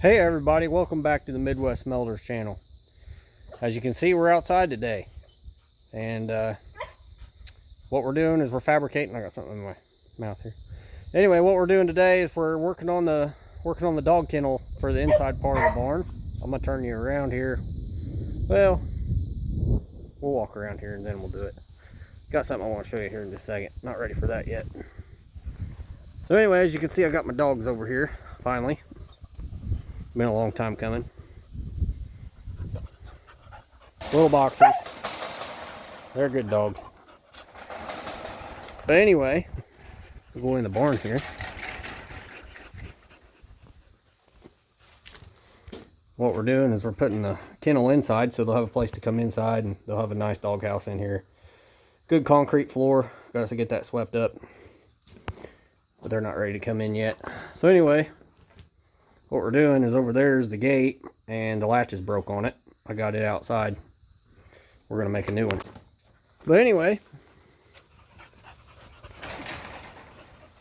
Hey everybody, welcome back to the Midwest Melders channel. As you can see, we're outside today, and what we're doing is we're fabricating. I got something in my mouth here. Anyway, what we're doing today is we're working on the dog kennel for the inside part of the barn. I'm gonna turn you around here. Well, we'll walk around here and then we'll do it. Got something I want to show you here in just a second. Not ready for that yet. So anyway, as you can see, I got my dogs over here finally. Been a long time coming. Little boxers. They're good dogs. But anyway, we'll go in the barn here. What we're doing is we're putting the kennel inside, so they'll have a place to come inside and they'll have a nice dog house in here. Good concrete floor. Got to get that swept up. But they're not ready to come in yet. So anyway, what we're doing is over there is the gate and the latch is broke on it. I got it outside. We're going to make a new one. But anyway,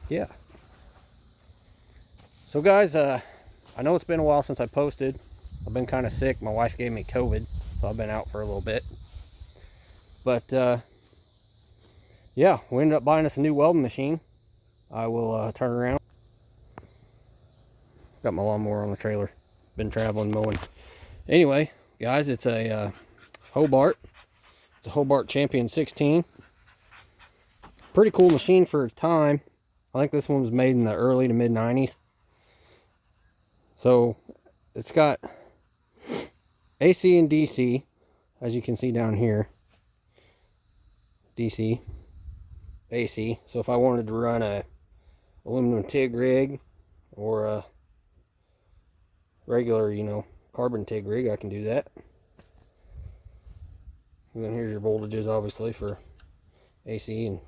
yeah. So guys, I know it's been a while since I posted. I've been kind of sick. My wife gave me COVID, so I've been out for a little bit. But yeah, we ended up buying us a new welding machine. I will turn around. Got my lawnmower on the trailer. Been traveling mowing. Anyway, guys, it's a Hobart. It's a Hobart Champion 16. Pretty cool machine for its time. I think this one was made in the early to mid 90s. So it's got AC and DC, as you can see down here. DC, AC. So if I wanted to run a aluminum TIG rig or a regular, carbon TIG rig, I can do that. And then here's your voltages, obviously, for AC and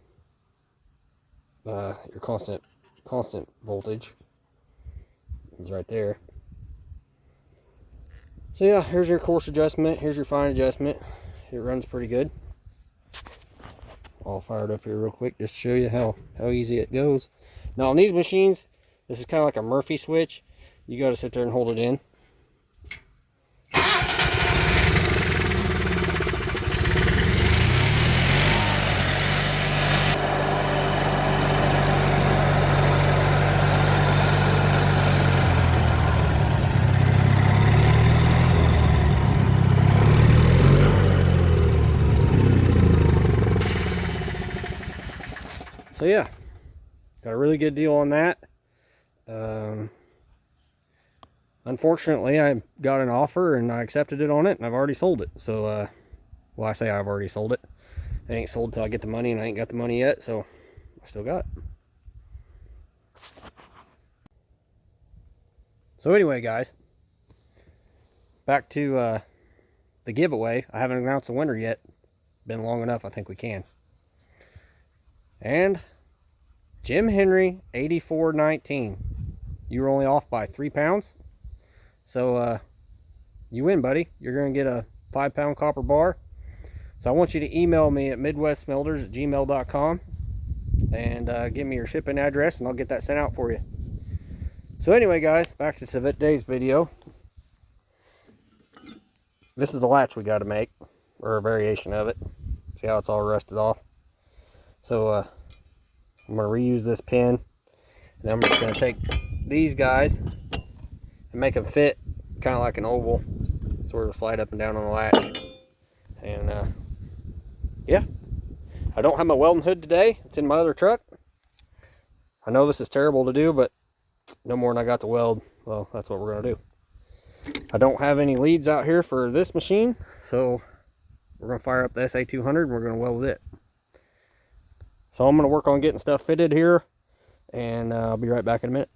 your constant voltage. It's right there. So yeah, here's your coarse adjustment. Here's your fine adjustment. It runs pretty good. I'll fire it up here real quick just to show you how easy it goes. Now on these machines, this is kind of like a Murphy switch. You got to sit there and hold it in. So yeah, got a really good deal on that. Unfortunately, I got an offer and I accepted it on it, and I've already sold it. So, well, I say I've already sold it. It ain't sold till I get the money, and I ain't got the money yet, so I still got it. So anyway, guys, back to the giveaway. I haven't announced the winner yet. Been long enough, I think we can. And Jim Henry 8419. You were only off by 3 pounds. So you win, buddy. You're going to get a 5-pound copper bar. So I want you to email me at midwestmelders@gmail.com and give me your shipping address, and I'll get that sent out for you. So anyway, guys, back to today's video. This is the latch we got to make, or a variation of it. See how it's all rusted off? So I'm going to reuse this pin, and then I'm just going to take these guys and make them fit kind of like an oval, sort of slide up and down on the latch. And yeah, I don't have my welding hood today. It's in my other truck. I know this is terrible to do, but no more than I got to weld. Well, that's what we're going to do. I don't have any leads out here for this machine, so we're going to fire up the SA200 and we're going to weld with it. So I'm going to work on getting stuff fitted here, and I'll be right back in a minute.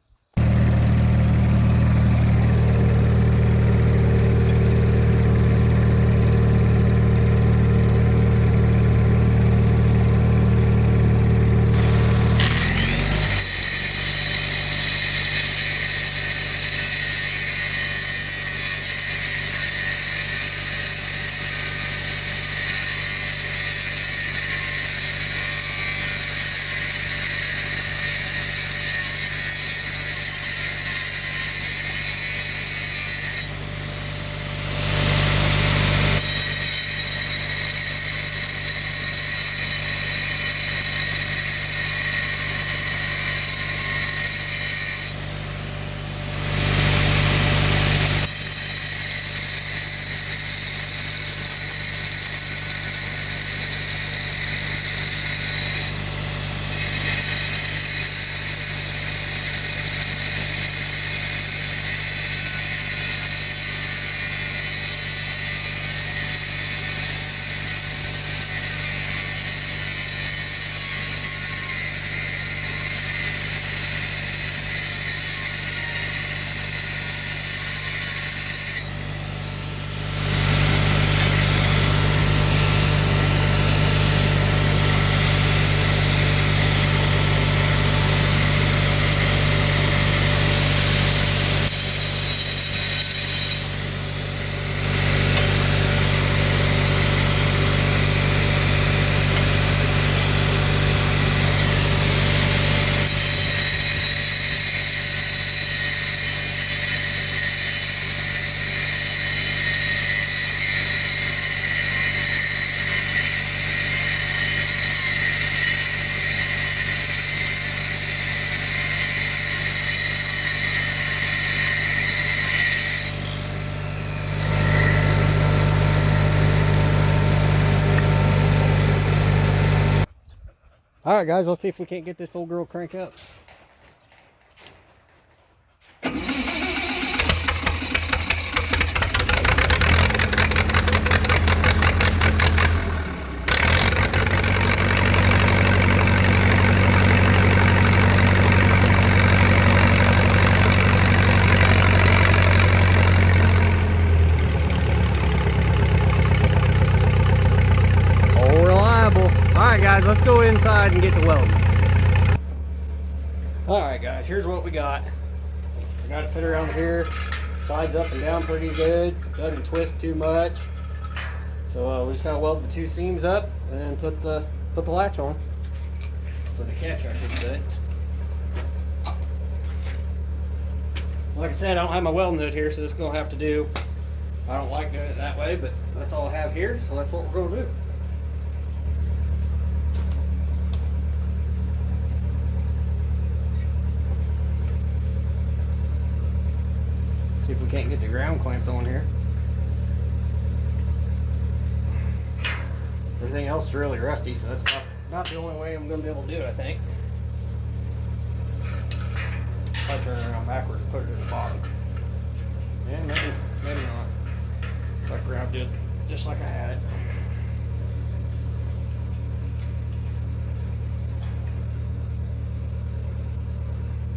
Alright guys, let's see if we can't get this old girl crank up. Alright guys, let's go inside and get to welding. Alright guys, here's what we got. We got it fit around here. Slides up and down pretty good. Doesn't twist too much. So we just gotta weld the two seams up and then put the latch on. Put the catch, I should say. Like I said, I don't have my welding hood here, so this is gonna have to do. I don't like doing it that way, but that's all I have here, so that's what we're gonna do. See if we can't get the ground clamped on here. Everything else is really rusty, so that's not the only way I'm going to be able to do it, I think. If I turn it around backwards and put it at the bottom. Yeah, maybe not. So I grabbed it just like I had it.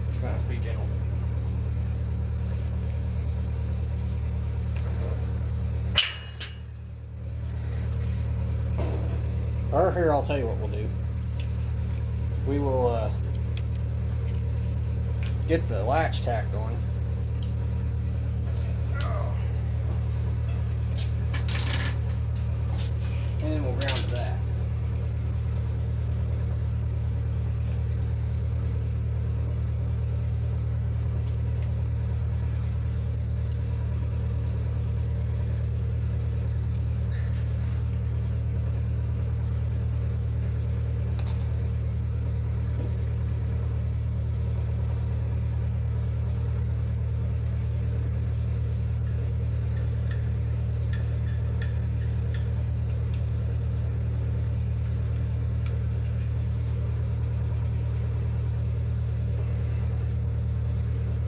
Just going to have to be gentle. Or here, I'll tell you what we'll do. We will get the latch tacked on. And then we'll ground to that.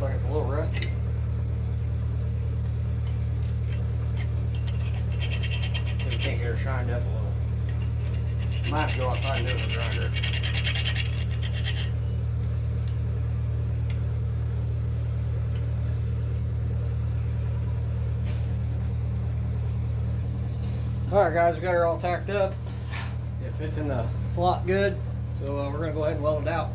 Like it's a little rusty. So we can't get her shined up a little. Might have to go outside and do it with a grinder. Alright guys, we got her all tacked up. It fits in the slot good. So we're going to go ahead and weld it out.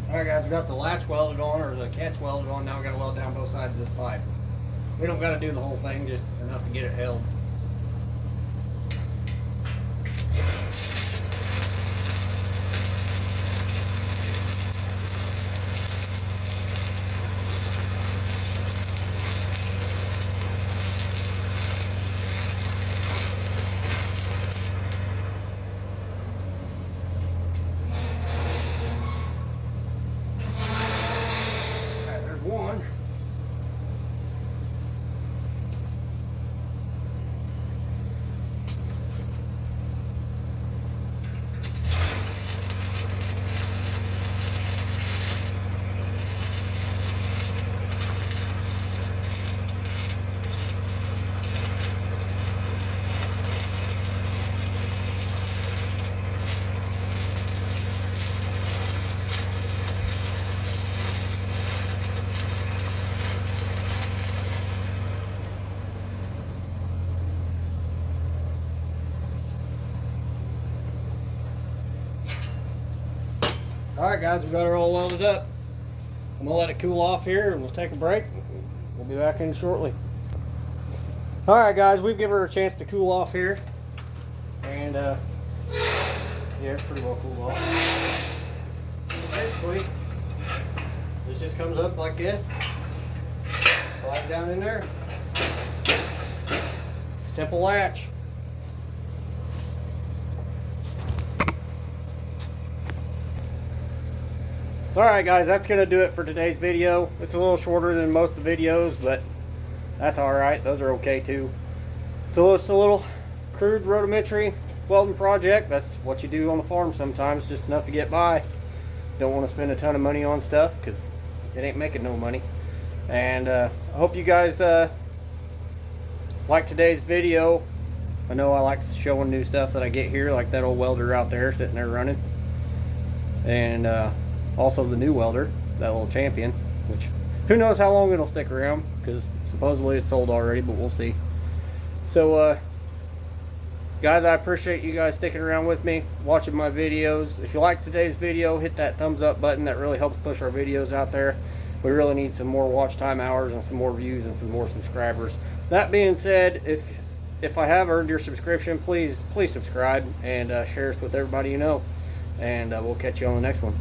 Alright guys, we got the latch welded on, or the catch welded on. Now we got to weld down both sides of this pipe. We don't got to do the whole thing, just enough to get it held. Alright guys, we got her all welded up. I'm gonna let it cool off here and we'll take a break. We'll be back in shortly. Alright guys, we've given her a chance to cool off here. And yeah, it's pretty well cooled off. Basically, this just comes up like this. Slide down in there. Simple latch. Alright guys, that's going to do it for today's video. It's a little shorter than most of the videos, but that's alright. Those are okay too. So it's a little crude rudimentary welding project. That's what you do on the farm sometimes, just enough to get by. Don't want to spend a ton of money on stuff because it ain't making no money. And I hope you guys like today's video. I know I like showing new stuff that I get here, like that old welder out there sitting there running. And also the new welder, that little Champion, which who knows how long it'll stick around, because supposedly it's sold already, but we'll see. So guys, I appreciate you guys sticking around with me, watching my videos. If you like today's video, hit that thumbs up button. That really helps push our videos out there. We really need some more watch time hours and some more views and some more subscribers. That being said, if I have earned your subscription, please subscribe and share us with everybody you know. And we'll catch you on the next one.